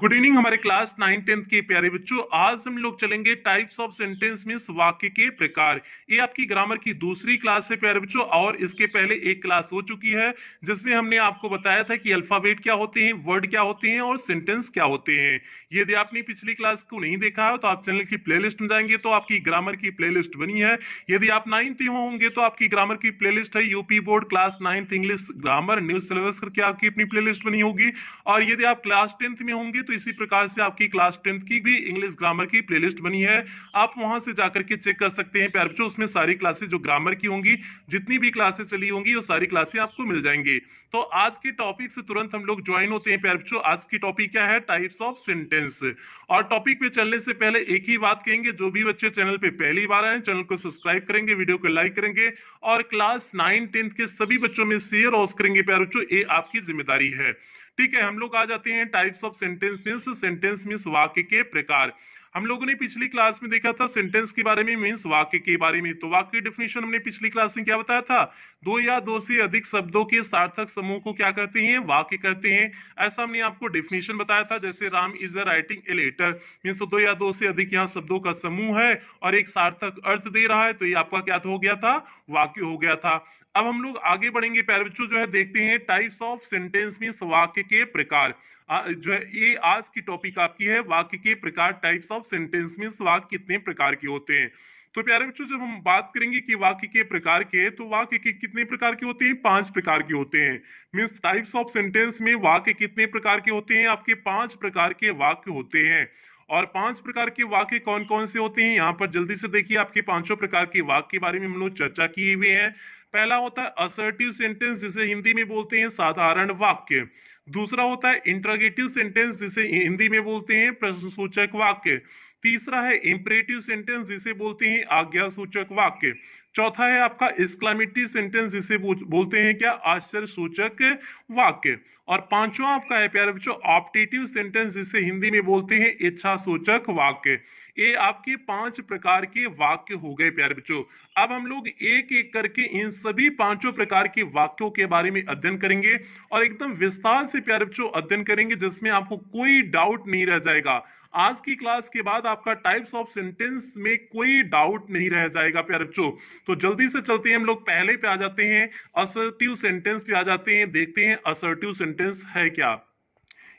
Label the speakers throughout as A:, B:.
A: Good evening हमारे class 9 10 के प्यारे बच्चों। आज हम लोग चलेंगे टाइप्स ऑफ सेंटेंस मींस वाक्य के प्रकार। ये आपकी ग्रामर की दूसरी क्लास है प्यारे बच्चों, और इसके पहले एक क्लास हो चुकी है जिसमें हमने आपको बताया था कि अल्फाबेट क्या होते हैं, वर्ड क्या होते हैं और सेंटेंस क्या होते हैं। यदि आपने पिछली क्लास को नहीं देखा है तो आप चैनल की प्लेलिस्ट में जाएंगे तो आपकी ग्रामर की प्लेलिस्ट बनी है। यदि आप 9th में होंगे तो आपकी ग्रामर की प्लेलिस्ट है UP board class 9th English grammar new syllabus करके आपकी अपनी प्लेलिस्ट बनी होगी। और यदि आप क्लास 10th में होंगे तो इसी प्रकार से आपकी क्लास 10th की भी इंग्लिश ग्रामर की प्लेलिस्ट बनी है। आप वहां से जाकर के चेक कर सकते हैं प्यारे बच्चों, उसमें सारी क्लासेस जो ग्रामर की होंगी, जितनी भी क्लासेस चली होंगी वो सारी क्लासेस आपको मिल जाएंगी। तो आज के टॉपिक से तुरंत हम लोग ज्वाइन होते हैं प्यारे बच्चों। आज की टॉपिक क्या है? Types of sentence. और टॉपिक पे चलने से पहले एक ही बात कहेंगे, जो भी बच्चे चैनल पे पहली बार आए चैनल को सब्सक्राइब करेंगे, वीडियो को लाइक करेंगे और क्लास 9 10 के सभी बच्चों में शेयर और करेंगे प्यारे बच्चों, ये आपकी जिम्मेदारी है। ठीक है, हम लोग आ जाते हैं टाइप्स ऑफ सेंटेंस मींस वाक्य के प्रकार। हम लोगों ने पिछली क्लास में देखा था सेंटेंस के बारे में मींस वाक्य के बारे में। तो वाक्य डेफिनेशन हमने पिछली क्लास में क्या बताया था? दो या दो से अधिक शब्दों के सार्थक समूह को क्या कहते हैं? वाक्य कहते हैं। ऐसा हमने आपको डेफिनेशन बताया था। जैसे Ram is writing a letter means दो या दो से अधिक यहाँ शब्दों का समूह है और एक सार्थक अर्थ दे रहा है, तो ये आपका क्या हो गया था? वाक्य हो गया था। अब हम लोग आगे बढ़ेंगे प्यारे बच्चों, जो है देखते हैं टाइप्स ऑफ सेंटेंस मींस वाक्य के प्रकार। जो है ये आज की टॉपिक आपकी है, वाक्य के प्रकार। टाइप्स ऑफ सेंटेंस मींस वाक्य कितने प्रकार के होते हैं। तो प्यारे बच्चों, जब हम बात करेंगे कि वाक्य के प्रकार के, तो वाक्य के कितने प्रकार के होते हैं? 5 प्रकार के होते हैं। मींस टाइप्स ऑफ सेंटेंस में वाक्य कितने प्रकार के होते हैं? आपके 5 प्रकार के वाक्य होते हैं। और 5 प्रकार के वाक्य कौन कौन से होते हैं यहाँ पर जल्दी से देखिए। आपके पांचों प्रकार के वाक्य के बारे में हम लोग चर्चा किए हुए हैं। पहला होता है असर्टिव सेंटेंस, जिसे हिंदी में बोलते हैं साधारण वाक्य। दूसरा होता है इंट्रोगेटिव सेंटेंस, जिसे हिंदी में बोलते हैं प्रश्नसूचक वाक्य। तीसरा है इंपरेटिव सेंटेंस, जिसे बोलते हैं आज्ञा सूचक वाक्य। चौथा है आपका एक्सक्लेमेटरी सेंटेंस, जिसे बोलते हैं क्या? आश्चर्य सूचक वाक्य। और पांचवा आपका है प्यारे बच्चों ऑप्टेटिव सेंटेंस, जिसे हिंदी में बोलते हैं इच्छा सूचक वाक्य। ये आपके 5 प्रकार के वाक्य हो गए प्यारे बच्चों। अब हम लोग एक एक करके इन सभी पांचों प्रकार के वाक्यों के बारे में अध्ययन करेंगे और एकदम विस्तार से प्यारे बच्चों अध्ययन करेंगे, जिसमें आपको कोई डाउट नहीं रह जाएगा। आज की क्लास के बाद आपका टाइप्स ऑफ सेंटेंस में कोई डाउट नहीं रह जाएगा प्यारे बच्चों। तो जल्दी से चलते हैं, हम लोग पहले पे आ जाते हैं, असर्टिव सेंटेंस पे आ जाते हैं। देखते हैं असर्टिव सेंटेंस है क्या।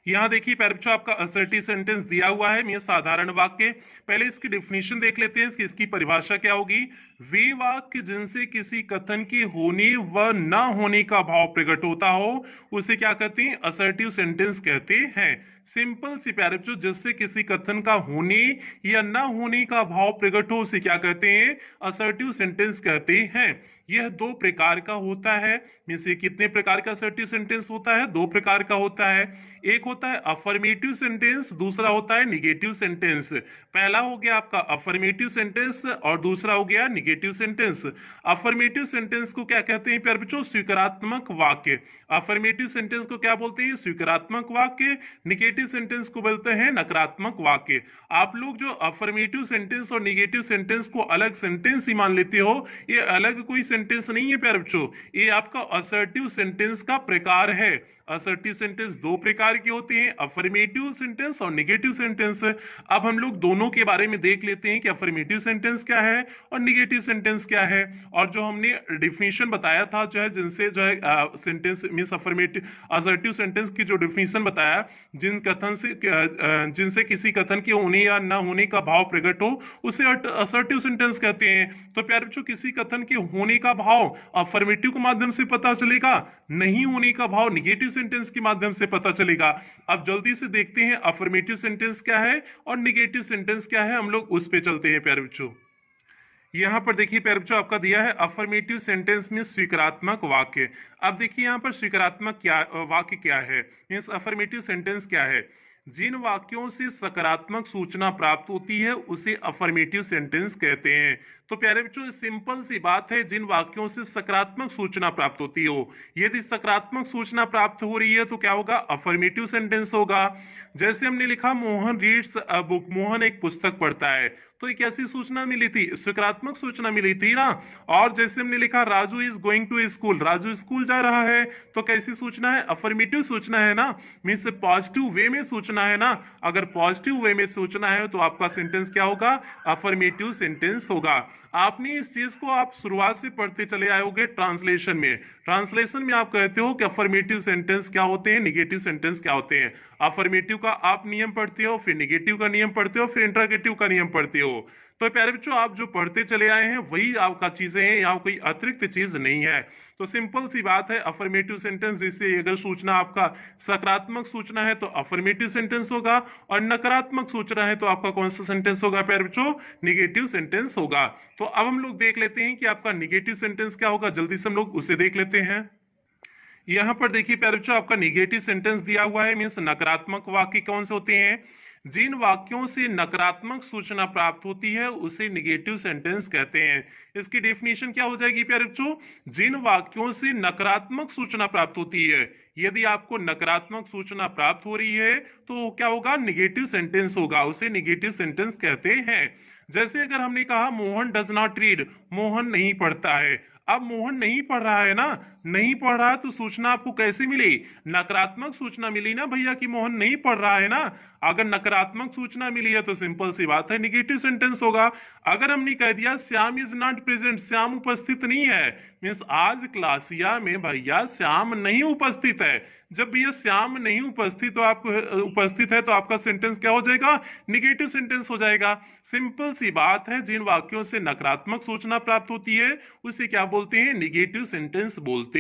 A: यहाँ देखिए प्यारे बच्चों, आपका असर्टिव सेंटेंस दिया हुआ है, ये साधारण वाक्य। पहले इसकी डिफिनेशन देख लेते हैं कि इसकी परिभाषा क्या होगी। वे वाक्य जिनसे किसी कथन के होने व न होने का भाव प्रकट होता हो उसे क्या कहते हैं? असर्टिव सेंटेंस कहते हैं। सिंपल सी प्यारे बच्चों, जिससे किसी कथन का होने या न होने का भाव प्रकट हो उसे क्या कहते हैं? असर्टिव सेंटेंस कहते हैं। यह 2 प्रकार का होता है। मींस ये कितने प्रकार का असर्टिव सेंटेंस होता है? 2 प्रकार का होता है। एक होता है अफर्मेटिव सेंटेंस, दूसरा होता है निगेटिव सेंटेंस। पहला हो गया आपका अफर्मेटिव सेंटेंस और दूसरा हो गया निगेटिव सेंटेंस। अफर्मेटिव सेंटेंस को क्या कहते हैं प्यारे बच्चों? स्वीकारात्मक वाक्य। अफर्मेटिव सेंटेंस को क्या बोलते हैं? स्वीकारात्मक वाक्य। निगेटिव सेंटेंस को बोलते हैं नकारात्मक वाक्य। आप लोग जो अफर्मेटिव सेंटेंस और निगेटिव सेंटेंस को अलग सेंटेंस ही मान लेते हो, ये अलग कोई सेंटेंस नहीं है प्यारे बच्चों, ये आपका असर्टिव सेंटेंस का प्रकार है। असर्टिव सेंटेंस 2 प्रकार के होते हैं, अफर्मेटिव सेंटेंस और निगेटिव सेंटेंस। अब हम लोग दोनों के बारे में देख लेते हैं कि अफर्मेटिव सेंटेंस क्या है और निगेटिव सेंटेंस क्या है। और जो हमने डिफिनेशन बताया था, जो है जिनसे जो है sentence means affirmative assertive sentence की जो डिफिनेशन बताया, जिन कथन से जिनसे किसी कथन के होने या न होने का भाव प्रकट हो उसे असर्टिव सेंटेंस कहते हैं। तो प्यारे बच्चों, किसी कथन के होने का भाव अफर्मेटिव के माध्यम से पता चलेगा, नहीं होने का भाव निगेटिव सेंटेंस के माध्यम से पता चलेगा। अब जल्दी से देखते हैं अफर्मेटिव सेंटेंस क्या है और निगेटिव सेंटेंस क्या है, हम लोग उस पे चलते हैं प्यारे बच्चों। यहाँ पर देखिए प्यारे बच्चों, आपका दिया है अफर्मेटिव सेंटेंस में स्वीकारात्मक वाक्य। अब देखिए यहाँ पर स्वीकारात्मक क्या वाक्य क्या है, मींस अफर्मेटिव सेंटेंस क्या है। जिन वाक्यों से सकारात्मक सूचना प्राप्त होती है उसे अफर्मेटिव सेंटेंस कहते हैं। तो प्यारे बच्चों सिंपल सी बात है, जिन वाक्यों से सकारात्मक सूचना प्राप्त होती हो, यदि सकारात्मक सूचना प्राप्त हो रही है तो क्या होगा, अफर्मेटिव सेंटेंस होगा। जैसे हमने लिखा Mohan reads a book, Mohan एक पुस्तक पढ़ता है, तो एक ऐसी सूचना मिली थी, सकारात्मक सूचना मिली थी ना। और जैसे हमने लिखा Raju is going to school, Raju school जा रहा है, तो कैसी सूचना है, अफर्मेटिव सूचना है ना, मीन्स पॉजिटिव वे में सूचना है ना। अगर पॉजिटिव वे में सूचना है तो आपका सेंटेंस क्या होगा, अफर्मेटिव सेंटेंस होगा। आपने इस चीज को आप शुरुआत से पढ़ते चले आए होंगे ट्रांसलेशन में। ट्रांसलेशन में आप कहते हो कि अफर्मेटिव सेंटेंस क्या होते हैं, निगेटिव सेंटेंस क्या होते हैं। अफर्मेटिव का आप नियम पढ़ते हो, फिर निगेटिव का नियम पढ़ते हो, फिर इंटरोगेटिव का नियम पढ़ते हो। तो प्यारे बच्चों आप जो पढ़ते चले आए हैं वही आपका चीजें हैं, यहाँ कोई अतिरिक्त चीज नहीं है। तो सिंपल सी बात है, अफर्मेटिव सेंटेंस जिससे अगर सूचना आपका सकारात्मक सूचना है तो अफर्मेटिव सेंटेंस होगा, और नकारात्मक सूचना है तो आपका कौन सा सेंटेंस होगा प्यारे बच्चों, निगेटिव सेंटेंस होगा। तो अब हम लोग देख लेते हैं कि आपका निगेटिव सेंटेंस क्या होगा, जल्दी से हम लोग उसे देख लेते हैं। यहाँ पर देखिए प्यारे बच्चों आपका निगेटिव सेंटेंस दिया हुआ है, मीन्स नकारात्मक वाक्य कौन से होते हैं, जिन वाक्यों से नकारात्मक सूचना प्राप्त होती है उसे निगेटिव सेंटेंस कहते हैं। इसकी डेफिनेशन क्या हो जाएगी प्यारे बच्चों, जिन वाक्यों से नकारात्मक सूचना प्राप्त होती है, यदि आपको नकारात्मक सूचना प्राप्त हो रही है तो क्या होगा, निगेटिव सेंटेंस होगा, उसे निगेटिव सेंटेंस कहते हैं। जैसे अगर हमने कहा Mohan does not read, Mohan नहीं पढ़ता है। अब मोहन नहीं पढ़ रहा है ना, नहीं पढ़ रहा है तो सूचना आपको कैसे मिली, नकारात्मक सूचना मिली ना भैया कि मोहन नहीं पढ़ रहा है ना। अगर नकारात्मक सूचना मिली है तो सिंपल सी बात है निगेटिव सेंटेंस होगा। अगर हमने कह दिया Shyam is not present, Shyam उपस्थित नहीं है, मीन्स आज क्लासिया में भैया श्याम नहीं उपस्थित है। जब भैया श्याम नहीं उपस्थित तो आप उपस्थित है तो आपका सेंटेंस क्या हो जाएगा, निगेटिव सेंटेंस हो जाएगा। सिंपल सी बात है, जिन वाक्यों से नकारात्मक सूचना प्राप्त होती है उसे क्या बोलते हैं, निगेटिव सेंटेंस बोलते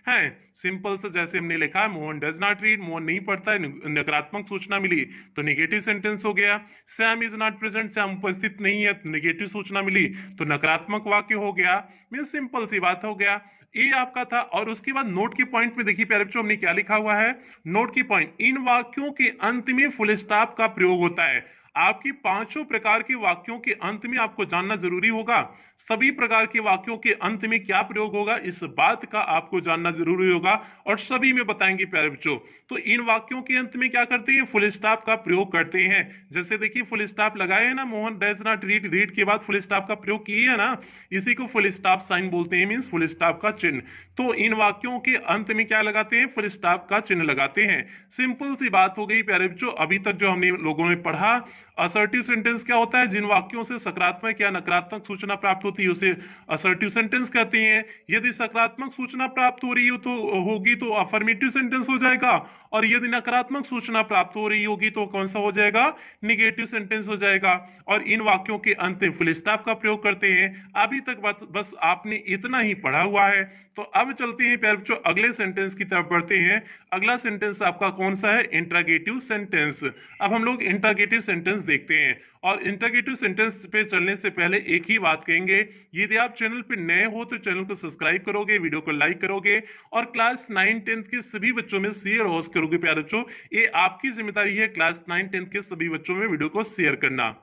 A: हैं। सिंपल से जैसे हमने लिखा है Mohan does not read, Mohan नहीं पढ़ता है, नकारात्मक सूचना मिली तो निगेटिव सेंटेंस हो गया। Shyam is not present, Shyam उपस्थित नहीं है, निगेटिव सूचना मिली तो नकारात्मक वाक्य हो गया। मीन सिंपल सी बात हो गया, ये आपका था। और उसके बाद नोट के पॉइंट में देखिए प्यारे बच्चों हमने क्या लिखा हुआ है, नोट की पॉइंट, इन वाक्यों के अंत में फुल स्टॉप का प्रयोग होता है। आपकी पांचों प्रकार के वाक्यों के अंत में आपको जानना जरूरी होगा, सभी प्रकार के वाक्यों के अंत में क्या प्रयोग होगा इस बात का आपको जानना जरूरी होगा, और सभी में बताएंगे प्यारे बच्चों। तो इन वाक्यों के अंत में क्या करते हैं, फुल स्टॉप का प्रयोग करते हैं। जैसे देखिए फुल स्टॉप लगाए है ना, Mohan does not read, read के बाद फुल स्टॉप का प्रयोग किए है ना, इसी को फुल स्टॉप साइन बोलते हैं, मीन्स फुल स्टॉप का चिन्ह। तो इन वाक्यों के अंत में क्या लगाते हैं, फुल स्टॉप का चिन्ह लगाते हैं। सिंपल सी बात हो गई प्यारे बच्चों। अभी तक जो हमने लोगों ने पढ़ा, असर्टिव सेंटेंस क्या होता है, जिन वाक्यों से सकारात्मक या नकारात्मक सूचना प्राप्त होती है उसे असर्टिव सेंटेंस कहते हैं। यदि सकारात्मक सूचना प्राप्त हो रही हो तो होगी तो अफर्मेटिव सेंटेंस हो जाएगा, और यदि नकारात्मक सूचना प्राप्त हो रही होगी तो कौन सा हो जाएगा, निगेटिव सेंटेंस हो जाएगा। और इन वाक्यों के अंत में फुल स्टॉप का प्रयोग करते हैं। अभी तक बस आपने इतना ही पढ़ा हुआ है। तो अब चलते हैं प्यारे बच्चों अगले सेंटेंस की तरफ बढ़ते हैं। अगला सेंटेंस आपका कौन सा है, इंटरोगेटिव सेंटेंस। अब हम लोग इंटरोगेटिव सेंटेंस देखते हैं। और इंटरोगेटिव सेंटेंस पे चलने से पहले एक ही बात कहेंगे, यदि आप चैनल पे नए हो तो चैनल को सब्सक्राइब करोगे, वीडियो को लाइक करोगे, और क्लास 9 10th के सभी बच्चों में शेयर होस्ट करोगे प्यारे बच्चों। ये आपकी जिम्मेदारी है क्लास 9 10th के सभी बच्चों में वीडियो को शेयर करना।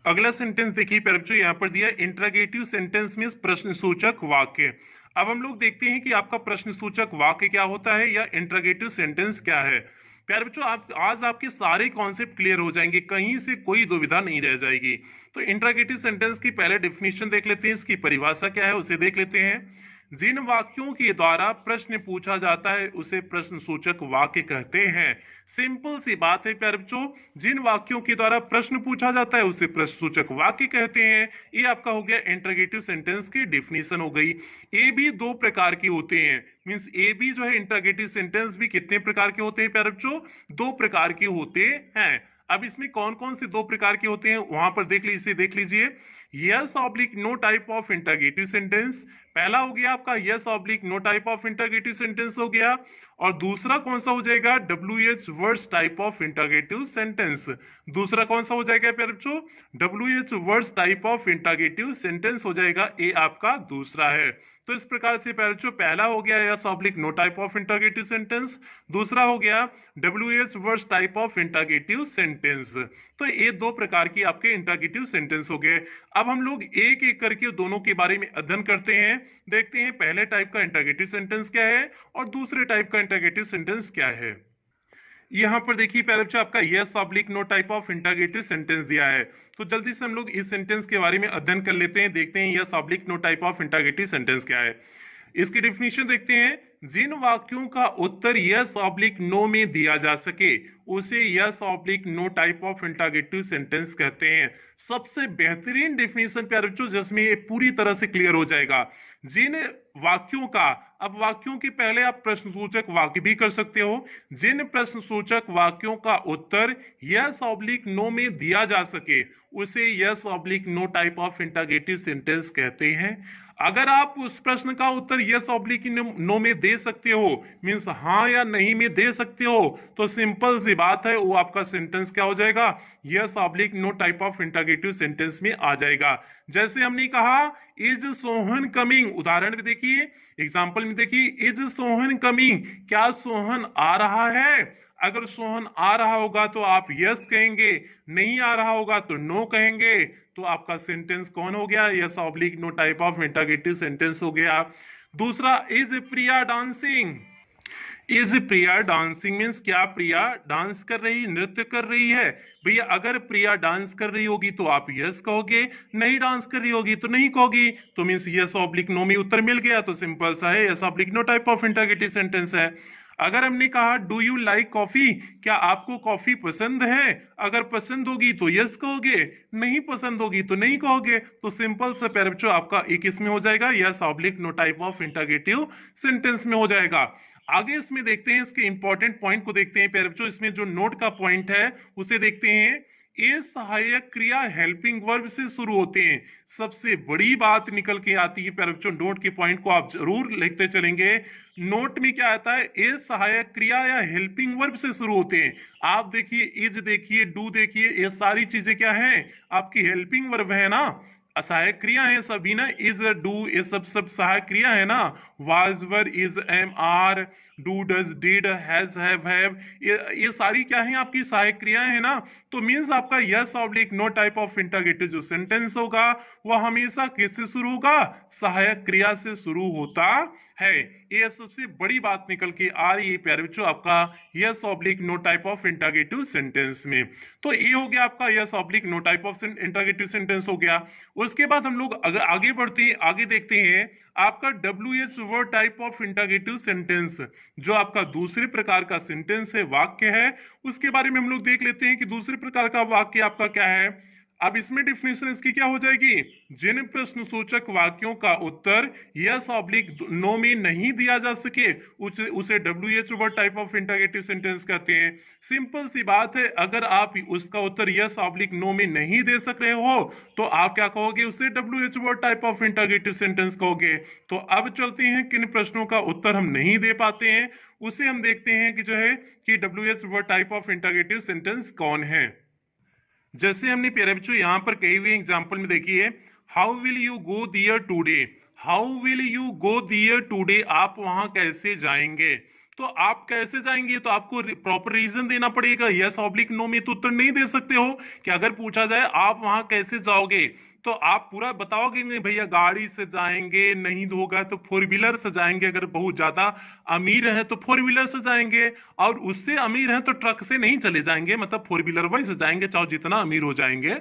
A: अगला सेंटेंस देखिए प्यारे बच्चों, यहाँ पर दिया इंटरोगेटिव सेंटेंस मींस प्रश्नसूचक वाक्य। अब हम लोग देखते हैं कि आपका प्रश्नसूचक वाक्य क्या होता है या इंटरोगेटिव सेंटेंस क्या है। प्यारे बच्चों आज आपके सारे कॉन्सेप्ट क्लियर हो जाएंगे, कहीं से कोई दुविधा नहीं रह जाएगी। तो इंटरोगेटिव सेंटेंस की पहले डेफिनेशन देख लेते हैं, इसकी परिभाषा क्या है उसे देख लेते हैं। जिन वाक्यों के द्वारा प्रश्न पूछा जाता है उसे प्रश्नसूचक वाक्य कहते हैं। सिंपल सी बात है प्यारे बच्चों, जिन वाक्यों के द्वारा प्रश्न पूछा जाता है उसे प्रश्नसूचक वाक्य कहते हैं। ये आपका हो गया इंटरोगेटिव सेंटेंस की डेफिनेशन हो गई। ए भी दो प्रकार के होते हैं, मींस ए भी जो है इंटरोगेटिव सेंटेंस भी कितने प्रकार के होते हैं प्यारे बच्चों, दो प्रकार के होते हैं। अब इसमें कौन कौन से दो प्रकार के होते हैं वहां पर देख लीजिए। Yes oblique no type of interrogative sentence, पहला हो गया आपका yes oblique no type of interrogative sentence हो गया। और दूसरा कौन सा हो जाएगा, WH words type of interrogative sentence. दूसरा कौन सा हो जाएगा प्यारे बच्चों, WH words type of interrogative sentence हो जाएगा। ये आपका दूसरा है। तो इस प्रकार से प्यारे बच्चों पहला हो गया yes oblique no type of interrogative sentence, दूसरा हो गया WH words type of interrogative sentence. तो ये दो प्रकार की आपके इंटरोगेटिव सेंटेंस हो गए। अब हम लोग एक एक करके दोनों के बारे में अध्ययन करते हैं, देखते हैं पहले टाइप का इंटरोगेटिव सेंटेंस क्या है और दूसरे टाइप का इंटरोगेटिव सेंटेंस क्या है। यहाँ पर देखिए प्यारे बच्चों आपका yes oblique no type of interrogative sentence दिया है, तो जल्दी से हम लोग इस सेंटेंस के बारे में अध्ययन कर लेते हैं, देखते हैं yes oblique no type of interrogative sentence क्या है। इसकी डेफिनेशन देखते हैं। जिन वाक्यों का उत्तर यस ऑब्लिक नो में दिया जा सके उसे yes oblique no type of interrogative sentence कहते हैं। सबसे बेहतरीन डेफिनेशन प्यारे बच्चों जिसमें ये पूरी तरह से क्लियर हो जाएगा। जिन वाक्यों का, अब वाक्यों के पहले आप प्रश्नसूचक वाक्य भी कर सकते हो, जिन प्रश्नसूचक वाक्यों का उत्तर यस ऑब्लिक नो में दिया जा सके उसे yes oblique no type of interrogative sentence कहते हैं। अगर आप उस प्रश्न का उत्तर यस ऑब्लिक नो में दे सकते हो, मींस हाँ या नहीं में दे सकते हो, तो सिंपल सी बात है वो आपका सेंटेंस क्या हो जाएगा, yes oblique no type of interrogative sentence में आ जाएगा। जैसे हमने कहा इज सोहन कमिंग, उदाहरण में देखिए, एग्जाम्पल में देखिए, इज सोहन कमिंग, क्या सोहन आ रहा है। अगर सोहन आ रहा होगा तो आप यस कहेंगे, नहीं आ रहा होगा तो नो कहेंगे, तो आपका सेंटेंस कौन हो गया, yes oblique no type of interrogative sentence हो गया। दूसरा, is Priya dancing, is Priya dancing means क्या प्रिया डांस कर रही, नृत्य कर रही है। भैया अगर प्रिया डांस कर रही होगी तो आप यस कहोगे, नहीं डांस कर रही होगी तो नहीं कहोगी, तो मीन्स यस ऑब्लिक नो में उत्तर मिल गया, तो सिंपल सा है yes oblique no type of interrogative sentence है। अगर हमने कहा डू यू लाइक कॉफी, क्या आपको कॉफी पसंद है, अगर पसंद होगी तो यस कहोगे, नहीं पसंद होगी तो नहीं कहोगे, तो सिंपल सा प्यारे बच्चों आपका एक इसमें हो जाएगा yes oblique no type of interrogative sentence में हो जाएगा। आगे इसमें देखते हैं, इसके इंपॉर्टेंट पॉइंट को देखते हैं प्यारे बच्चों, इसमें जो नोट का पॉइंट है उसे देखते हैं। ये सहायक क्रिया हेल्पिंग वर्ब से शुरू होते हैं। सबसे बड़ी बात निकल के आती है प्यारे बच्चों, नोट के पॉइंट को आप जरूर लिखते चलेंगे। नोट में क्या आता है, ये सहायक क्रिया या हेल्पिंग वर्ब से शुरू होते हैं। आप देखिए इज देखिए, डू देखिए, ये सारी चीजें क्या हैं, आपकी हेल्पिंग वर्ब है ना, सहायक क्रिया है सभी ना, इज डू ये सब सहायक क्रिया है ना, was were is am are, do does did has have, ये सारी क्या है आपकी सहायक क्रियाएं है ना। तो मींस आपका yes oblique no type of interrogative जो सेंटेंस होगा वह हमेशा किससे शुरू होगा, सहायक क्रिया से शुरू होता है। ये सबसे बड़ी बात निकल के आ रही है प्यारे बच्चों आपका yes oblique no type of interrogative sentence में। तो ये हो गया आपका yes oblique no type of interrogative sentence हो गया। उसके बाद हम लोग अगर आगे बढ़ते हैं, आगे देखते हैं आपका WH word type of interrogative sentence, जो आपका दूसरे प्रकार का सेंटेंस है, वाक्य है, उसके बारे में हम लोग देख लेते हैं कि दूसरे प्रकार का वाक्य आपका क्या है। अब इसमें डिफिनेशन इसकी क्या हो जाएगी, जिन प्रश्नसूचक वाक्यों का उत्तर यस ऑब्लिक नो में नहीं दिया जा सके उसे WH word type of interrogative sentence कहते हैं। सिंपल सी बात है, अगर आप उसका उत्तर यस ऑब्लिक नो में नहीं दे सक रहे हो तो आप क्या कहोगे, उसे WH word type of interrogative sentence कहोगे। तो अब चलते हैं किन प्रश्नों का उत्तर हम नहीं दे पाते हैं, उसे हम देखते हैं कि जो है कि WH word type of interrogative sentence कौन है। जैसे हमने प्यारे बच्चों यहाँ पर कही हुई एग्जाम्पल में देखिए, how will you go there today, how will you go there today, आप वहां कैसे जाएंगे। तो आप कैसे जाएंगे तो आपको प्रॉपर रीजन देना पड़ेगा, यस ऑब्लिक नो में तो उत्तर नहीं दे सकते हो कि अगर पूछा जाए आप वहां कैसे जाओगे तो आप पूरा बताओगे नहीं, भैया गाड़ी से जाएंगे, नहीं होगा तो फोर व्हीलर से जाएंगे, अगर बहुत ज्यादा अमीर है तो फोर व्हीलर से जाएंगे, और उससे अमीर है तो ट्रक से नहीं चले जाएंगे, मतलब फोर व्हीलर वाइज से जाएंगे चाहे जितना अमीर हो जाएंगे।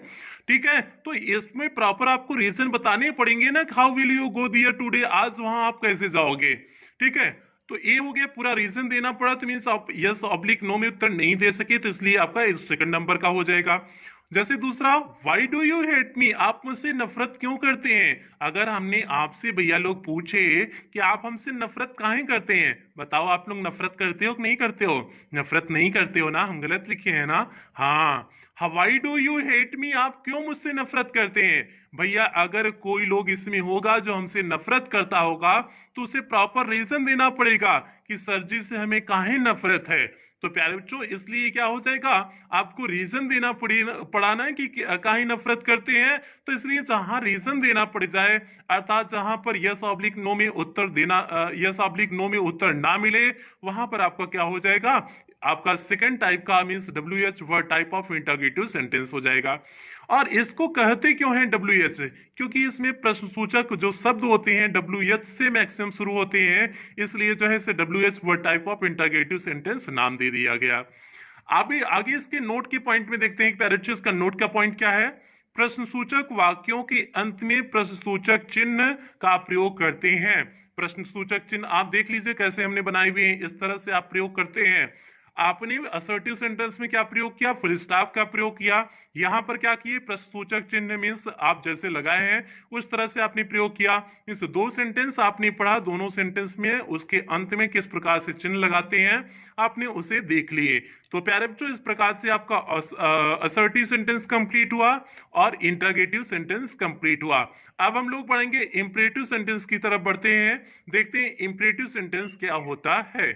A: ठीक है, तो इसमें प्रॉपर आपको रीजन बताने पड़ेंगे ना, how will you go there today, आज वहां आप कैसे जाओगे। ठीक है, तो ये हो गया, पूरा रीजन देना पड़ा, तो मीन्स आप यस ऑब्लिक नो में उत्तर नहीं दे सके, तो इसलिए आपका सेकंड नंबर का हो जाएगा। जैसे दूसरा, why do you hate me, आप मुझसे नफरत क्यों करते हैं। अगर हमने आपसे भैया लोग पूछे कि आप हमसे नफरत काहे करते हैं, बताओ आप लोग नफरत करते हो कि नहीं करते हो, नफरत नहीं करते हो ना, हम गलत लिखे हैं ना। हाँ, why do you hate me, आप क्यों मुझसे नफरत करते हैं। भैया अगर कोई लोग इसमें होगा जो हमसे नफरत करता होगा तो उसे प्रॉपर रीजन देना पड़ेगा कि सर जी से हमें काहे नफरत है। तो प्यारे बच्चों इसलिए क्या हो जाएगा, आपको रीजन देना पड़ा ना कि काहे नफरत करते हैं, तो इसलिए जहां रीजन देना पड़ जाए, अर्थात जहां पर यस ऑब्लिक नो में उत्तर देना, यस ऑब्लिक नो में उत्तर ना मिले, वहां पर आपका क्या हो जाएगा, आपका सेकंड टाइप का means W H word type of interrogative sentence हो जाएगा। और इसको कहते क्यों है डब्ल्यू एच, क्योंकि इसमें प्रश्न सूचक जो शब्द होते हैं डब्ल्यू एच से मैक्सिमम शुरू होते हैं, इसलिए जो है इसे W H word type of interrogative sentence नाम दे दिया गया। अभी आगे इसके नोट के पॉइंट में देखते हैं पैराग्राफ का नोट का पॉइंट क्या है। प्रश्नसूचक वाक्यों के अंत में प्रश्नसूचक चिन्ह का प्रयोग करते हैं। प्रश्नसूचक चिन्ह आप देख लीजिए कैसे हमने बनाए हुए हैं, इस तरह से आप प्रयोग करते हैं। आपने असर्टिव सेंटेंस में क्या प्रयोग किया, फुल स्टॉप का प्रयोग किया। यहां पर क्या किए, प्रश्नसूचक चिन्ह मींस आप जैसे लगाए हैं उस तरह से आपने प्रयोग किया। इस दो सेंटेंस आपने पढ़ा, दोनों सेंटेंस में उसके अंत में किस प्रकार से चिन्ह लगाते हैं आपने उसे देख लिए। तो प्यारे बच्चों इस प्रकार से आपका असर्टिव सेंटेंस कंप्लीट हुआ और इंटरोगेटिव सेंटेंस कंप्लीट हुआ। अब हम लोग पढ़ेंगे इंपरेटिव सेंटेंस की तरफ बढ़ते हैं, देखते हैं इंपरेटिव सेंटेंस क्या होता है।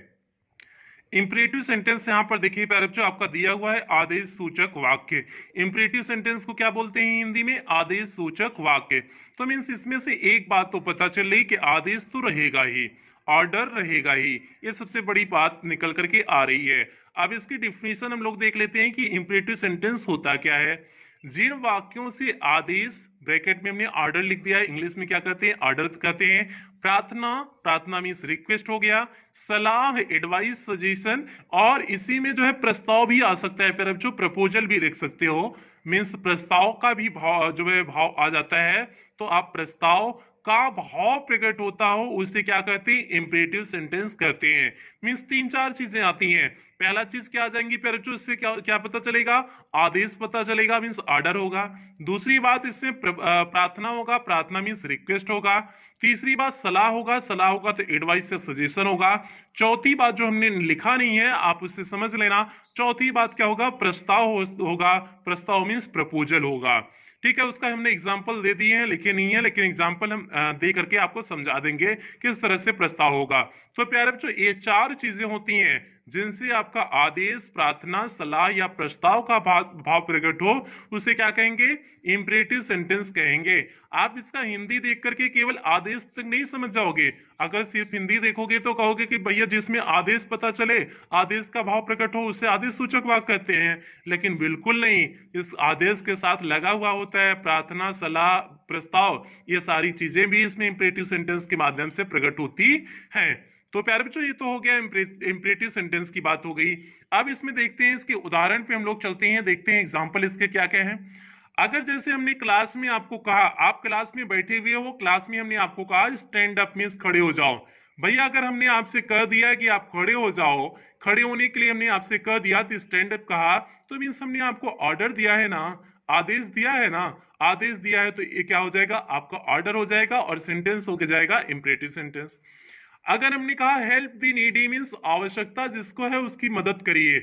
A: इंपरेटिव सेंटेंस यहां पर देखिए प्यारे बच्चों आपका दिया हुआ है आदेश सूचक वाक्य। इंपरेटिव सेंटेंस को क्या बोलते हैं हिंदी में, आदेश सूचक वाक्य। तो मीन्स इसमें से एक बात तो पता चल रही कि आदेश तो रहेगा ही, ऑर्डर रहेगा ही, ये सबसे बड़ी बात निकल करके आ रही है। अब इसकी डिफिनेशन हम लोग देख लेते हैं कि इंपरेटिव सेंटेंस होता क्या है। जिन वाक्यों से आदेश, ब्रैकेट में हमने ऑर्डर लिख दिया है, इंग्लिश में क्या कहते हैं, ऑर्डर कहते हैं। प्रार्थना, प्रार्थना मीन्स रिक्वेस्ट हो गया। सलाह, एडवाइस, सजेशन, और इसी में जो है प्रस्ताव भी आ सकता है, फिर जो प्रपोजल भी लिख सकते हो, मीन्स प्रस्ताव का भी भाव जो है भाव आ जाता है। तो आप प्रस्ताव का भाव प्रकट होता हो उसे क्या कहते हैं, इंपरेटिव सेंटेंस कहते हैं। मीन्स तीन चार चीजें आती हैं। पहला चीज क्या आ जाएंगी फिर जो इससे क्या क्या पता चलेगा, आदेश पता चलेगा मीन्स ऑर्डर होगा। दूसरी बात इसमें प्रार्थना होगा, प्रार्थना मीन्स रिक्वेस्ट होगा। तीसरी बात सलाह होगा, सलाह होगा तो एडवाइस या सजेशन होगा। चौथी बात जो हमने लिखा नहीं है आप उससे समझ लेना, चौथी बात क्या होगा, प्रस्ताव होगा, प्रस्ताव मीन्स प्रपोजल होगा। ठीक है, उसका हमने एग्जाम्पल दे दिए हैं, लिखे नहीं है, लेकिन एग्जाम्पल हम दे करके आपको समझा देंगे किस तरह से प्रस्ताव होगा। तो प्यारे बच्चों ये चार चीजें होती हैं जिनसे आपका आदेश, प्रार्थना, सलाह या प्रस्ताव का भाव प्रकट हो, उसे क्या कहेंगे, इंपरेटिव सेंटेंस कहेंगे। आप इसका हिंदी देख करके केवल आदेश तक नहीं समझ जाओगे, अगर सिर्फ हिंदी देखोगे तो कहोगे कि भैया जिसमें आदेश पता चले, आदेश का भाव प्रकट हो, उसे आदेश सूचक वाक्य कहते हैं। लेकिन बिल्कुल नहीं, इस आदेश के साथ लगा हुआ होता है प्रार्थना, सलाह, प्रस्ताव, ये सारी चीजें भी इसमें इंपरेटिव सेंटेंस के माध्यम से प्रकट होती हैं। तो प्यारे बच्चों ये तो हो गया इंपरेटिव सेंटेंस की बात हो गई। अब इसमें देखते हैं इसके उदाहरण पे हम लोग चलते हैं, देखते हैं एग्जांपल इसके क्या क्या हैं। अगर जैसे हमने क्लास में आपको कहा, आप क्लास में बैठे हुए हो, क्लास में हमने आपको कहा स्टैंड अप मींस खड़े हो जाओ। भैया अगर हमने आपसे कह दिया कि आप खड़े हो जाओ, खड़े होने के लिए हमने आपसे कह दिया तो स्टैंड अप कहा, तो मीन्स हमने आपको ऑर्डर दिया है ना, आदेश दिया है ना, आदेश दिया है तो ये क्या हो जाएगा, आपका ऑर्डर हो जाएगा और सेंटेंस होके जाएगा इंपरेटिव सेंटेंस। अगर हमने कहा हेल्प दी नीडी मीन्स आवश्यकता जिसको है उसकी मदद करिए,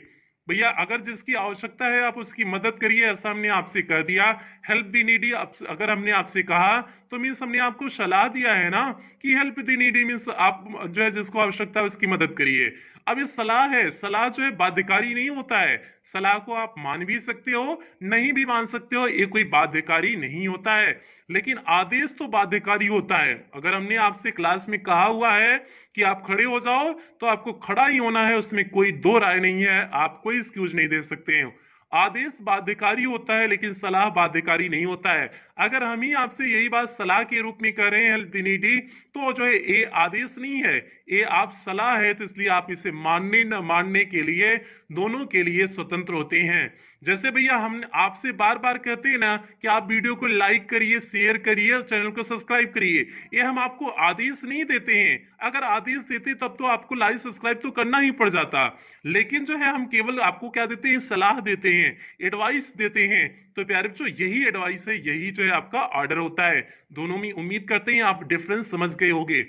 A: भैया अगर जिसकी आवश्यकता है आप उसकी मदद करिए, ऐसा हमने आपसे कह दिया। हेल्प दी नीडी अगर हमने आपसे कहा तो मीन्स हमने आपको सलाह दिया है ना कि हेल्प दी नीडी मीन्स आप जो है जिसको आवश्यकता है उसकी मदद करिए। अब ये सलाह है, सलाह जो है बाध्यकारी नहीं होता है, सलाह को आप मान भी सकते हो, नहीं भी मान सकते हो, ये कोई बाध्यकारी नहीं होता है। लेकिन आदेश तो बाध्यकारी होता है। अगर हमने आपसे क्लास में कहा हुआ है कि आप खड़े हो जाओ तो आपको खड़ा ही होना है, उसमें कोई दो राय नहीं है, आप कोई एक्सक्यूज नहीं दे सकते हैं। आदेश बाध्यकारी होता है लेकिन सलाह बाध्यकारी नहीं होता है। अगर हम ही आपसे यही बात सलाह के रूप में कर रहे हैं हेल्प दी, तो जो है ये आदेश नहीं है, ये आप सलाह है, तो इसलिए आप इसे मानने न मानने के लिए दोनों के लिए स्वतंत्र होते हैं। जैसे भैया हम आपसे बार बार कहते हैं ना कि आप वीडियो को लाइक करिए, शेयर करिए, चैनल को सब्सक्राइब करिए, ये हम आपको आदेश नहीं देते हैं। अगर आदेश देते तब तो आपको लाइक सब्सक्राइब तो करना ही पड़ जाता, लेकिन जो है हम केवल आपको क्या देते हैं, सलाह देते हैं, एडवाइस देते हैं। तो प्यारे बच्चों यही एडवाइस है, यही जो है आपका ऑर्डर होता है। दोनों में उम्मीद करते हैं आप डिफरेंस समझ गए होंगे।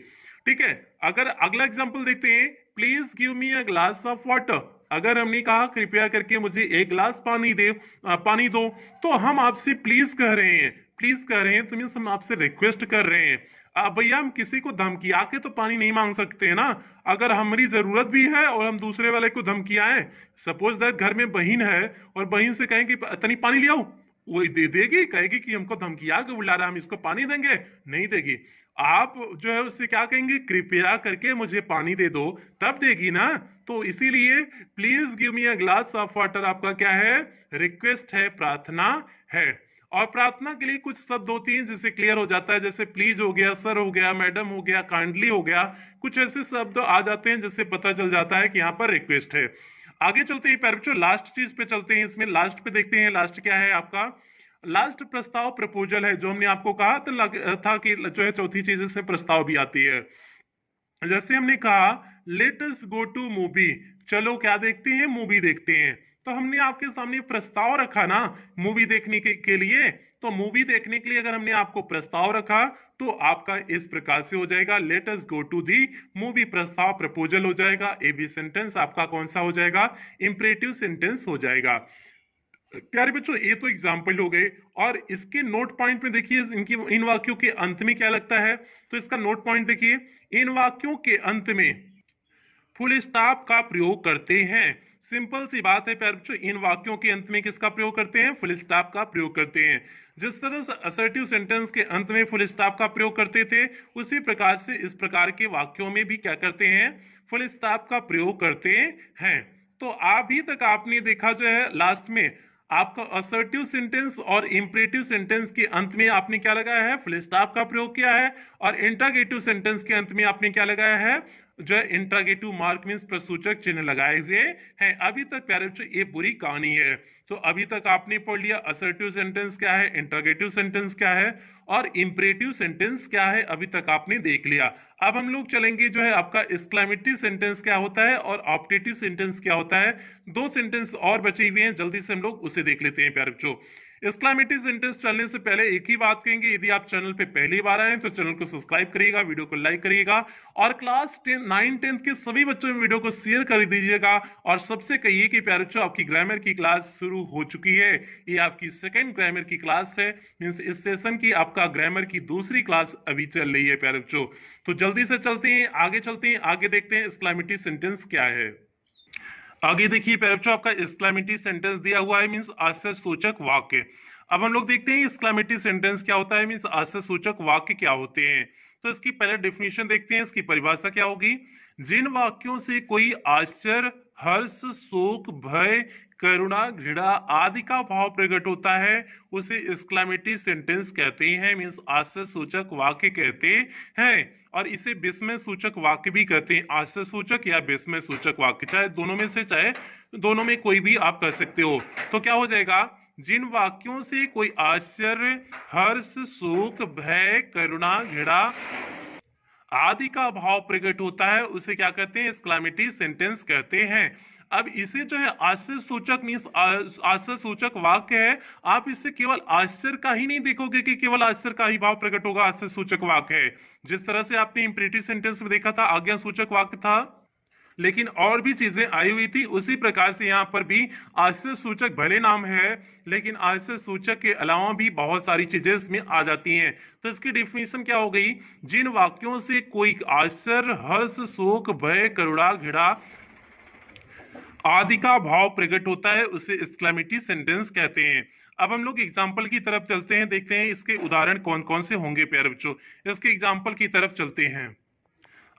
A: ठीक है, अगर अगला एग्जांपल देखते हैं, please give me a glass of water. अगर हमने कहा कृपया करके मुझे एक गिलास पानी दो, तो हम आपसे प्लीज कह रहे हैं, प्लीज कह रहे हैं तो मीन्स हम आपसे रिक्वेस्ट कर रहे हैं। भैया हम किसी को धमकिया के तो पानी नहीं मांग सकते है ना। अगर हमारी जरूरत भी है और हम दूसरे वाले को धमकियाएं, सपोज दैट घर में बहन है और बहन से कहें कि तनी पानी ले आओ, वो दे देगी? कहेगी कि हमको धमकिया के बुला रहा है, हम इसको पानी देंगे? नहीं देगी। आप जो है उससे क्या कहेंगे, कृपया करके मुझे पानी दे दो, तब देगी ना। तो इसीलिए please give me a glass of water आपका क्या है, रिक्वेस्ट है, प्रार्थना है। और प्रार्थना के लिए कुछ शब्द होती हैं जिससे क्लियर हो जाता है, जैसे प्लीज हो गया, सर हो गया, मैडम हो गया, काइंडली हो गया, कुछ ऐसे शब्द आ जाते हैं जिससे पता चल जाता है कि यहाँ पर रिक्वेस्ट है। आगे चलते हैं पैर बच्चों, लास्ट चीज पे चलते हैं, इसमें लास्ट पे देखते हैं। लास्ट क्या है आपका, लास्ट प्रस्ताव प्रपोजल है। जो हमने आपको कहा था कि जो है चौथी चीज इससे प्रस्ताव भी आती है। जैसे हमने कहा let us go to movie, चलो क्या देखते हैं, मूवी देखते हैं। तो हमने आपके सामने प्रस्ताव रखा ना मूवी देखने के लिए। तो मूवी देखने के लिए अगर हमने आपको प्रस्ताव रखा तो आपका इस प्रकार से हो जाएगा, let us go to the movie, प्रस्ताव प्रपोजल हो जाएगा। ए बी सेंटेंस आपका कौन सा हो जाएगा, इंपरेटिव सेंटेंस हो जाएगा। प्यारे बच्चों ये तो एग्जाम्पल हो गए, और इसके नोट पॉइंट में देखिए इनकी इन वाक्यों के अंत में क्या लगता है। तो इसका नोट पॉइंट देखिए, इन वाक्यों के अंत में फुल स्टॉप का प्रयोग करते हैं। सिंपल सी बात है प्यारे बच्चों, इन वाक्यों के अंत में किसका प्रयोग करते हैं, फुल स्टॉप का प्रयोग करते हैं। जिस तरह से असर्टिव सेंटेंस के अंत में फुल स्टॉप का प्रयोग करते थे, उसी प्रकार से इस प्रकार के वाक्यों में भी क्या करते हैं, फुल स्टॉप का प्रयोग करते हैं। तो अभी तक आपने देखा जो है लास्ट में आपका असर्टिव सेंटेंस और इंपरेटिव सेंटेंस के अंत में आपने क्या लगाया है, फुल स्टॉप का प्रयोग किया है। और इंटरोगेटिव सेंटेंस के अंत में आपने क्या लगाया है, जो है इंटरोगेटिव मार्क मींस प्रश्नसूचक चिन्ह लगाए हुए हैं। अभी तक प्यारे बच्चों ये पूरी कहानी है। तो अभी तक आपने पढ़ लिया असर्टिव सेंटेंस क्या है, इंटरोगेटिव सेंटेंस क्या है, और इंपरेटिव सेंटेंस क्या है, अभी तक आपने देख लिया। अब हम लोग चलेंगे जो है आपका एक्सक्लेमेटरी सेंटेंस क्या होता है और ऑप्टेटिव सेंटेंस क्या होता है। दो सेंटेंस और बचे हुए हैं, जल्दी से हम लोग उसे देख लेते हैं प्यारे बच्चों। एक्सक्लेमेटरी सेंटेंस चलने से पहले एक ही बात कहेंगे, यदि आप चैनल पे पहली बार आए तो चैनल को सब्सक्राइब करिएगा, वीडियो को लाइक करिएगा, और क्लास 9 10 के सभी बच्चों में वीडियो को शेयर कर दीजिएगा। और सबसे कहिए कि प्यारे बच्चों आपकी ग्रामर की क्लास शुरू हो चुकी है। ये आपकी सेकंड ग्रामर की क्लास है, मींस इस सेशन की आपका ग्रामर की दूसरी क्लास अभी चल रही है प्यारे बच्चों। तो जल्दी से चलते हैं, आगे चलते हैं, आगे देखते हैं एक्सक्लेमेटरी सेंटेंस क्या है। आगे देखिए प्यारे बच्चों, आपका एक्सक्लेमेटरी सेंटेंस दिया हुआ है, मींस आश्चर्य सूचक वाक्य। अब हम लोग देखते हैं एक्सक्लेमेटरी सेंटेंस क्या होता है, मींस आश्चर्य सूचक वाक्य क्या होते हैं। तो इसकी पहले डेफिनेशन देखते हैं, इसकी परिभाषा क्या होगी। जिन वाक्यों से कोई आश्चर्य, हर्ष, शोक, भय, करुणा, घृणा आदि का भाव प्रकट होता है उसे एक्सक्लेमेटरी सेंटेंस कहते हैं, मींस आश्चर्य सूचक वाक्य कहते हैं। और इसे विस्मय सूचक वाक्य भी कहते हैं, आश्चर्य सूचक या विस्मय सूचक वाक्य, चाहे दोनों में से, चाहे दोनों में कोई भी आप कर सकते हो। तो क्या हो जाएगा, जिन वाक्यों से कोई आश्चर्य, हर्ष, शोक, भय, करुणा, घृणा आदि का भाव प्रकट होता है उसे क्या कहते हैं, एक्सक्लेमेटरी सेंटेंस कहते हैं। अब इसे जो है आश्चर्य सूचक मींस आश्चर्य सूचक वाक्य है। आप इससे केवल आश्चर्य का ही नहीं देखोगे कि केवल आश्चर्य का ही भाव प्रकट होगा, आश्चर्य सूचक वाक्य है। जिस तरह से आपने इंपरेटिव सेंटेंस में देखा था आज्ञा सूचक वाक्य था, लेकिन और भी चीजें आई हुई थी, उसी प्रकार से यहाँ पर भी आश्चर्य सूचक भले नाम है, लेकिन आश्चर्य सूचक के अलावा भी बहुत सारी चीजें इसमें आ जाती हैं। तो इसकी डेफिनेशन क्या हो गई, जिन वाक्यों से कोई आश्चर्य, हर्ष, शोक, भय, करुणा, घृणा आदि का भाव प्रकट होता है उसे एक्सक्लेमेटरी सेंटेंस कहते हैं। अब हम लोग एग्जाम्पल की तरफ चलते हैं, देखते हैं इसके उदाहरण कौन कौन से होंगे प्यारे बच्चों। इसके एग्जाम्पल की तरफ चलते हैं।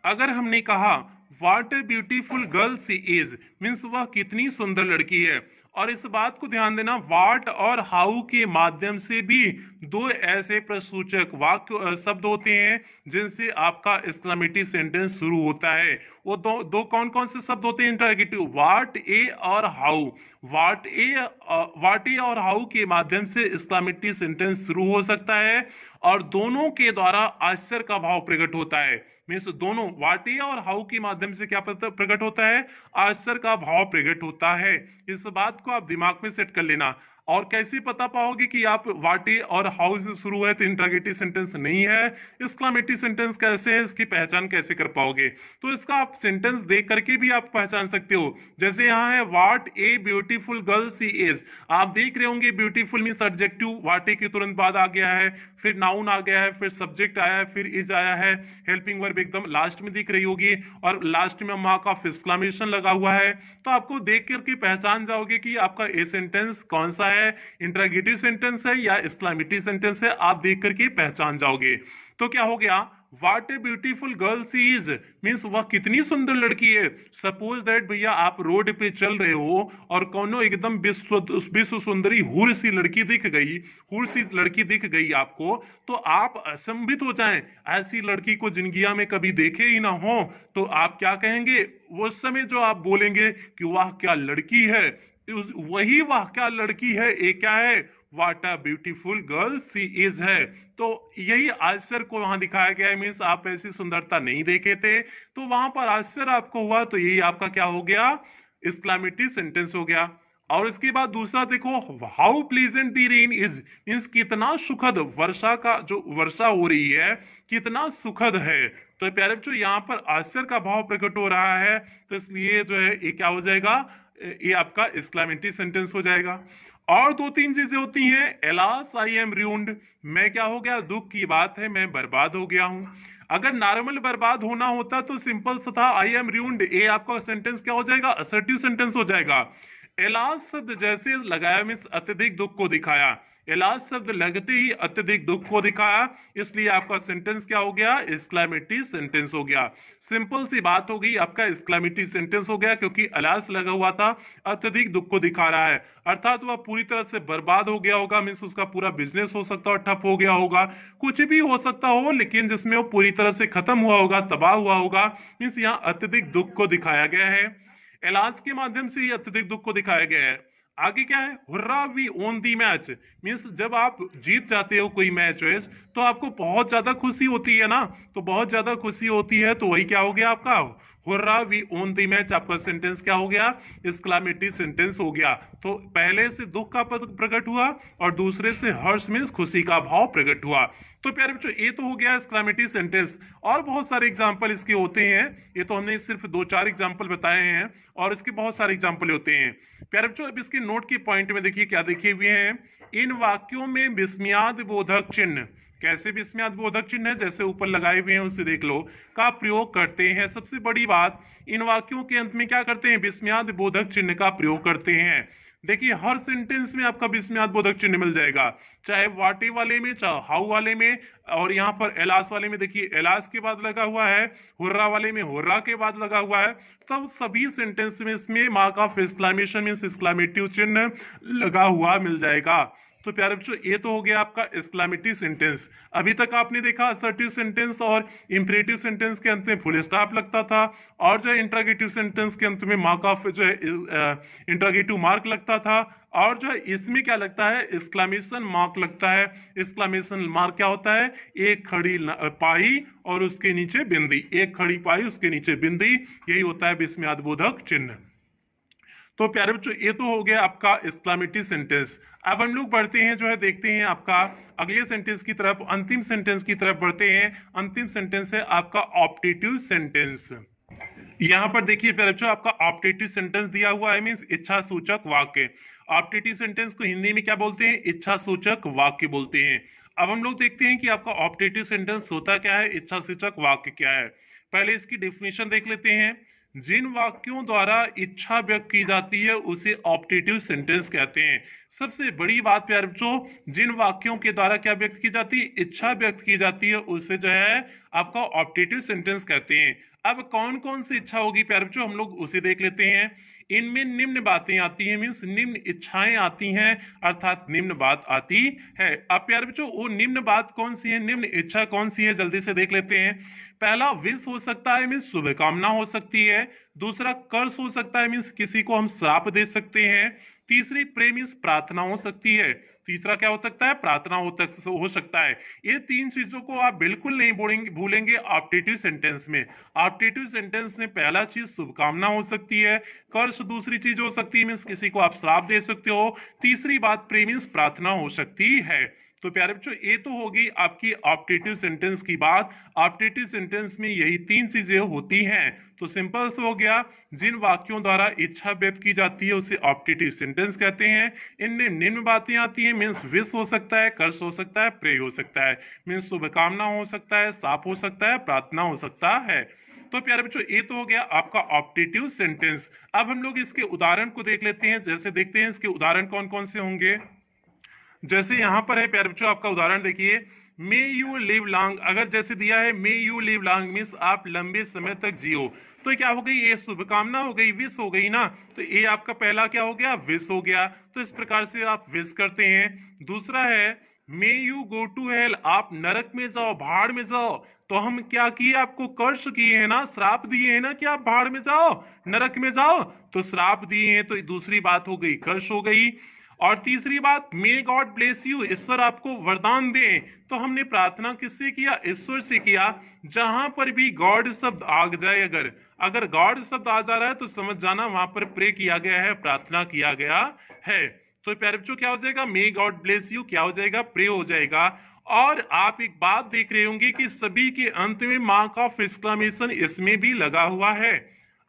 A: अगर हमने कहा what a beautiful girl she is, means वह कितनी सुंदर लड़की है, और इस बात को ध्यान देना व्हाट और हाउ के माध्यम से भी दो ऐसे प्रश्नसूचक वाक्य शब्द होते हैं जिनसे आपका एक्सक्लेमेटरी सेंटेंस शुरू होता है। वो दो कौन कौन से शब्द होते हैं इंटरोगेटिव, व्हाट ए और हाउ। व्हाट ए और हाउ के माध्यम से एक्सक्लेमेटरी सेंटेंस शुरू हो सकता है, और दोनों के द्वारा आश्चर्य का भाव प्रकट होता है। मीन्स दोनों व्हाट ए और हाउ के माध्यम से क्या प्रकट होता है, आश्चर्य का भाव प्रकट होता है। इस बात को आप दिमाग में सेट कर लेना। और कैसे पता पाओगे कि आप व्हाट ए और हाउ से शुरू है तो इंट्रोगेटिव सेंटेंस नहीं है, एक्सक्लेमेटिव सेंटेंस कैसे है, इसकी पहचान कैसे कर पाओगे? तो इसका आप सेंटेंस देख करके भी आप पहचान सकते हो। जैसे यहाँ है what a beautiful girl she is, आप देख रहे होंगे beautiful means adjective, what a के तुरंत बाद आ गया है, फिर नाउन आ गया है, फिर सब्जेक्ट आया है, फिर इज आया है, हेल्पिंग वर्ब एकदम लास्ट में दिख रही होगी और लास्ट में मार्क ऑफ एक्सक्लेमेशन लगा हुआ है। तो आपको देख करके पहचान जाओगे कि आपका ए सेंटेंस कौन सा है, इंट्रोगेटिव सेंटेंस है या एक्सक्लेमेटिव सेंटेंस है, आप देख करके पहचान जाओगे। तो क्या हो गया, what a beautiful girl she is means वह कितनी सुंदर लड़की है। सपोज दैट भैया आप रोड पे चल रहे हो और कोनो एकदम विश्व सुंदरी हुर सी लड़की दिख गई, हुर सी लड़की दिख गई आपको, तो आप असंभित हो जाएं, ऐसी लड़की को जिंदगिया में कभी देखे ही ना हो, तो आप क्या कहेंगे? वो समय जो आप बोलेंगे कि वाह क्या लड़की है, वही वाह क्या लड़की है ये क्या है, what a beautiful girl she is है। तो यही आश्चर्य को वहां दिखाया गया है, मीन्स आप ऐसी सुंदरता नहीं देखे थे तो वहां पर आश्चर्य आपको हुआ, तो यही आपका क्या हो गया, एक्सक्लेमेटरी सेंटेंस हो गया। और इसके बाद दूसरा देखो, how pleasant the rain is means कितना सुखद वर्षा का जो वर्षा हो रही है कितना सुखद है। तो प्यारे बच्चों यहाँ पर आश्चर्य का भाव प्रकट हो रहा है, तो इसलिए जो है ये क्या हो जाएगा, ये आपका एक्सक्लेमेटरी सेंटेंस हो जाएगा। और दो तीन चीजें होती हैं, एलास आई एम रूइंड, मैं क्या हो गया, दुख की बात है मैं बर्बाद हो गया हूं। अगर नॉर्मल बर्बाद होना होता तो सिंपल सा था, आई एम रूइंड, ये आपका सेंटेंस क्या हो जाएगा, असर्टिव सेंटेंस हो जाएगा। एलास शब्द जैसे लगाया मीन्स अत्यधिक दुख को दिखाया, एलास शब्द लगते ही अत्यधिक दुख को दिखाया, इसलिए आपका सेंटेंस क्या हो गया, एक्सक्लेमेटरी सेंटेंस हो गया। सिंपल सी बात हो गई, आपका एक्सक्लेमेटरी सेंटेंस हो गया क्योंकि एलास लगा हुआ था, अत्यधिक दुख को दिखा रहा है, अर्थात वह पूरी तरह से बर्बाद हो गया होगा, मीन्स उसका पूरा बिजनेस हो सकता है ठप हो गया होगा, कुछ भी हो सकता हो, लेकिन जिसमें वो पूरी तरह से खत्म हुआ होगा, तबाह हुआ होगा, मीन्स यहाँ अत्यधिक दुख को दिखाया गया है। इलाज के माध्यम से ही अत्यधिक दुख को दिखाया गया है। आगे क्या है, hurrah we won the match means जब आप जीत जाते हो कोई मैच वेच तो आपको बहुत ज्यादा खुशी होती है ना, तो बहुत ज्यादा खुशी होती है, तो वही क्या हो गया आपका, hurrah we won the match, आपका सेंटेंस क्या हो गया, एक्सक्लेमेटरी सेंटेंस हो गया। तो पहले से दुख का पद प्रकट हुआ और दूसरे से हर्ष मीन्स खुशी का भाव प्रकट हुआ। तो प्यारे बच्चों ये तो हो गया एक्सक्लेमेटरी सेंटेंस, और बहुत सारे एग्जाम्पल इसके होते हैं, ये तो हमने सिर्फ 2-4 एग्जाम्पल बताए हैं और इसके बहुत सारे एग्जाम्पल होते हैं। प्यारे बच्चों अब इसके नोट के पॉइंट में देखिए क्या देखे हुए हैं, इन वाक्यों में विस्मयाद बोधक चिन्ह, कैसे विस्मयाद बोधक चिन्ह है जैसे ऊपर लगाए हुए हैं उसे देख लो, का प्रयोग करते हैं। सबसे बड़ी बात, इन वाक्यों के अंत में क्या करते हैं, विस्मयाद बोधक चिन्ह का प्रयोग करते हैं। देखिए हर सेंटेंस में आपका विस्मयाद बोधक चिन्ह मिल जाएगा, चाहे वाटे वाले में चाहे हाउ वाले में, और यहाँ पर एलास वाले में देखिए एलास के बाद लगा हुआ है, हुर्रा वाले में हुर्रा के बाद लगा हुआ है, तब सभी सेंटेंस में इसमें mark of exclamation means exclamative चिन्ह लगा हुआ मिल जाएगा। तो प्यारे बच्चों ये तो हो गया आपका एक्सक्लेमेटरी सेंटेंस। अभी तक आपने देखा असर्टिव सेंटेंस और इंपरेटिव सेंटेंस के अंत में फुल स्टॉप लगता था, और जो है इंट्रोगेटिव सेंटेंस के अंत में मार्क ऑफ जो है इंट्रोगेटिव मार्क लगता था, और जो है इसमें क्या लगता है, एक्सक्लेमेशन मार्क लगता है। एक्सक्लेमेशन मार्क क्या होता है, एक खड़ी पाई और उसके नीचे बिंदी, एक खड़ी पाई उसके नीचे बिंदी, यही होता है विस्मयाद बोधक चिन्ह। तो प्यारे बच्चों ये तो हो गया आपका एक्सक्लेमेटरी सेंटेंस। अब हम लोग बढ़ते हैं जो है देखते हैं आपका अगले सेंटेंस की तरफ, अंतिम सेंटेंस की तरफ बढ़ते हैं। अंतिम सेंटेंस है आपका ऑप्टेटिव सेंटेंस। यहाँ पर देखिए प्यारे बच्चों आपका ऑप्टेटिव सेंटेंस दिया हुआ है मीन्स इच्छा सूचक वाक्य। ऑप्टेटिव सेंटेंस को हिंदी में क्या बोलते हैं, इच्छा सूचक वाक्य बोलते हैं। अब हम लोग देखते हैं कि आपका ऑप्टेटिव सेंटेंस होता क्या है, इच्छा सूचक वाक्य क्या है। पहले इसकी डेफिनेशन देख लेते हैं। जिन वाक्यों द्वारा इच्छा व्यक्त की जाती है उसे ऑप्टेटिव सेंटेंस कहते हैं। सबसे बड़ी बात प्यारे बच्चों, जिन वाक्यों के द्वारा क्या व्यक्त की जाती है, इच्छा व्यक्त की जाती है, उसे जो है आपका ऑप्टेटिव सेंटेंस कहते हैं। अब कौन कौन सी इच्छा होगी प्यारे बच्चों, हम लोग उसे देख लेते हैं। इनमें निम्न बातें आती हैं मीन्स निम्न इच्छाएं आती हैं, अर्थात निम्न बात आती है। अब प्यारे बच्चों वो निम्न बात कौन सी है, निम्न इच्छा कौन सी है, जल्दी से देख लेते हैं। पहला विश हो सकता है मीन्स शुभकामना हो सकती है। दूसरा कर्ज हो सकता है मीन्स किसी को हम श्राप दे सकते हैं। तीसरी प्रे मीन्स प्रार्थना हो सकती है। तीसरा क्या हो सकता है? प्रार्थना हो सकता है। ये तीन चीजों को आप बिल्कुल नहीं भूलेंगे ऑप्टेटिव सेंटेंस में। ऑप्टेटिव सेंटेंस में पहला चीज शुभकामना हो सकती है, कर्ष दूसरी चीज हो सकती है मीन्स किसी को आप श्राप दे सकते हो, तीसरी बात प्रे मीन्स प्रार्थना हो सकती है। तो प्यारे बच्चों ये तो होगी आपकी ऑप्टेटिव सेंटेंस की बात। ऑप्टेटिव सेंटेंस में यही तीन चीजें होती हैं। तो सिंपल से हो गया, जिन वाक्यों द्वारा इच्छा व्यक्त की जाती है उसे ऑप्टेटिव सेंटेंस कहते हैं। इनमें निम्न बातें आती हैं मीन्स विश हो सकता है, कर्ष हो सकता है, प्रे हो सकता है, मीन्स शुभकामना हो सकता है, शाप हो सकता है, प्रार्थना हो सकता है। तो प्यारे बच्चों ये तो हो गया आपका ऑप्टेटिव सेंटेंस। अब हम लोग इसके उदाहरण को देख लेते हैं। जैसे देखते हैं इसके उदाहरण कौन कौन से होंगे। जैसे यहां पर है प्यारे बच्चों आपका उदाहरण देखिए, मे यू लिव लॉन्ग। अगर जैसे दिया है may you live long means आप लंबे समय तक जियो, तो क्या हो गई? ये शुभकामना हो गई, विश हो गई ना। तो ये आपका पहला क्या हो गया? विश हो गया। तो इस प्रकार से आप विश करते हैं। दूसरा है may you go to hell, आप नरक में जाओ, भाड़ में जाओ। तो हम क्या किए? आपको कर्ष किए हैं ना, श्राप दिए हैं ना कि आप भाड़ में जाओ, नरक में जाओ। तो श्राप दिए हैं तो दूसरी बात हो गई, कर्ष हो गई। और तीसरी बात मे गॉड ब्लेस यू, ईश्वर आपको वरदान दे। तो हमने प्रार्थना किससे किया? ईश्वर से किया। जहां पर भी गॉड शब्द आ जाए, अगर गॉड शब्द आ जा रहा है तो समझ जाना वहां पर प्रे किया गया है, प्रार्थना किया गया है। तो प्यारे बच्चों क्या हो जाएगा? मे गॉड ब्लेस यू क्या हो जाएगा? प्रे हो जाएगा। और आप एक बात देख रहे होंगे कि सभी के अंत में मार्क ऑफ एक्सक्लेमेशन इसमें भी लगा हुआ है।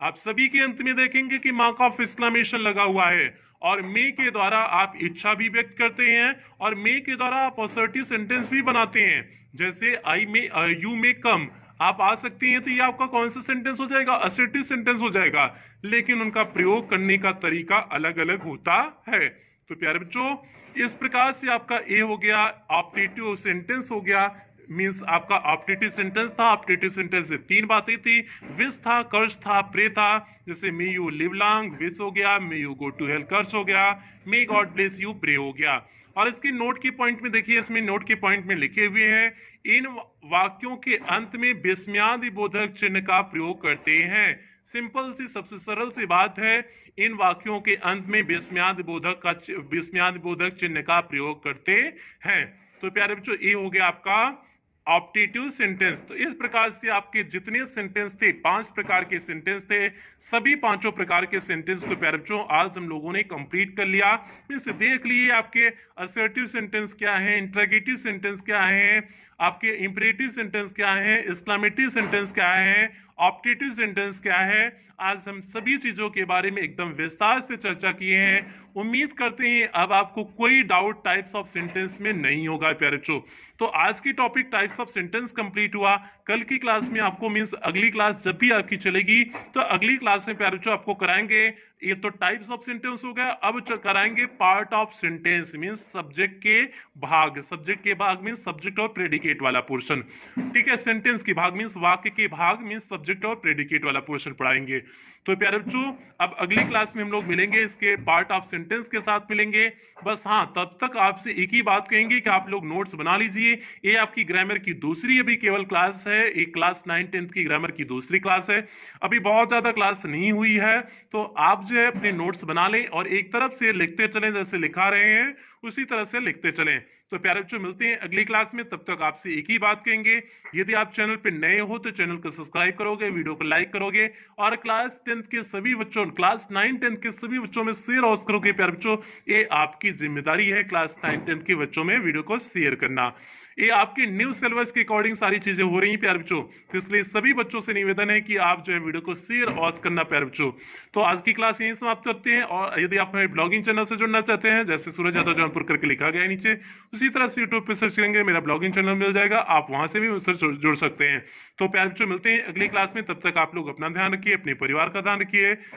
A: आप सभी के अंत में देखेंगे कि मार्क ऑफ एक्सक्लेमेशन लगा हुआ है। और मे के द्वारा आप इच्छा भी व्यक्त करते हैं और मे के द्वारा आप असर्टिव सेंटेंस भी बनाते हैं। जैसे आई मे यू मे कम, आप आ सकते हैं, तो ये आपका कौन सा सेंटेंस हो जाएगा? असर्टिव सेंटेंस हो जाएगा। लेकिन उनका प्रयोग करने का तरीका अलग अलग होता है। तो प्यारे बच्चों इस प्रकार से आपका ए हो गया, ऑप्टेटिव सेंटेंस हो गया मीन्स आपका ऑप्टेटिव सेंटेंस था। ऑप्टेटिव सेंटेंस से तीन बातें थी, विश था, कर्ष था, प्रे था। जैसे may you live long wish हो गया, may you go to hell कर्ष हो गया, may god bless you pray हो गया। और इसकी नोट के पॉइंट में देखिए, इसमें नोट के पॉइंट में लिखे हुए हैं, इन वाक्यों के अंत में विस्मयादि बोधक चिन्ह का प्रयोग करते हैं। सिंपल सी सबसे सरल सी बात है, इन वाक्यों के अंत में विस्मयादि बोधक चिन्ह का प्रयोग करते हैं। तो प्यारे बच्चों ये हो गया आपका ऑप्टेटिव सेंटेंस। तो इस प्रकार से आपके जितने सेंटेंस थे, 5 प्रकार के सेंटेंस थे, सभी पांचों प्रकार के सेंटेंस को प्यारे बच्चों आज हम लोगों ने कंप्लीट कर लिया। इसे देख लिए आपके असर्टिव सेंटेंस क्या है, इंट्रोगेटिव सेंटेंस क्या है, आपके इंपरेटिव सेंटेंस क्या है, एक्सक्लेमेटिव सेंटेंस क्या है, ऑप्टेटिव सेंटेंस क्या है। आज हम सभी चीजों के बारे में एकदम विस्तार से चर्चा किए हैं। उम्मीद करते हैं अब आपको कोई डाउट टाइप्स ऑफ सेंटेंस में नहीं होगा प्यारे बच्चों। तो आज की topic types of sentence complete हुआ। कल की क्लास में आपको मीन्स अगली क्लास जब भी आपकी चलेगी तो अगली क्लास में प्यारे बच्चों आपको कराएंगे, ये तो टाइप्स ऑफ सेंटेंस हो गया, अब कराएंगे part of sentence means subject के भाग मीन्स सब्जेक्ट और प्रेडिकेट वाला पोर्शन। ठीक है, सेंटेंस के भाग मीन्स वाक्य के भाग मीन्स सब्जेक्ट और प्रेडिकेट वाला पोर्शन पढ़ाएंगे। तो प्यारे बच्चों अब अगली क्लास में हम लोग मिलेंगे, इसके पार्ट ऑफ सेंटेंस के साथ मिलेंगे। बस हाँ, तब तक आपसे एक ही बात कहेंगे कि आप लोग नोट्स बना लीजिए। ये आपकी ग्रामर की दूसरी अभी केवल क्लास है, एक क्लास 9-10 की ग्रामर की दूसरी क्लास है, अभी बहुत ज्यादा क्लास नहीं हुई है। तो आप जो है अपने नोट्स बना लें और एक तरफ से लिखते चलें, जैसे लिखा रहे हैं उसी तरह से लिखते चलें। तो प्यारे बच्चों मिलते हैं अगली क्लास में, तब तक आपसे एक ही बात कहेंगे, यदि आप चैनल पे नए हो तो चैनल को सब्सक्राइब करोगे, वीडियो को लाइक करोगे और क्लास 10 के सभी बच्चों, क्लास 9-10 के सभी बच्चों में शेयर और करोगे। प्यारे बच्चों ये आपकी जिम्मेदारी है क्लास 9-10 के बच्चों में वीडियो को शेयर करना। ये आपके न्यू सिलेबस के अकॉर्डिंग सारी चीजें हो रही हैं प्यारे बच्चों, तो इसलिए सभी बच्चों से निवेदन है कि आप जो है वीडियो को शेयर और करना प्यारे बच्चों। तो आज की क्लास यहीं समाप्त करते हैं और यदि आप हमारे ब्लॉगिंग चैनल से जुड़ना चाहते हैं, जैसे सूरज यादव जौनपुर करके लिखा गया है नीचे, उसी तरह से यूट्यूब पे सर्च करेंगे मेरा ब्लॉगिंग चैनल मिल जाएगा, आप वहां से भी मुझसे जुड़ सकते हैं। तो प्यारे बच्चों मिलते हैं अगली क्लास में, तब तक आप लोग अपना ध्यान रखिए, अपने परिवार का ध्यान रखिए।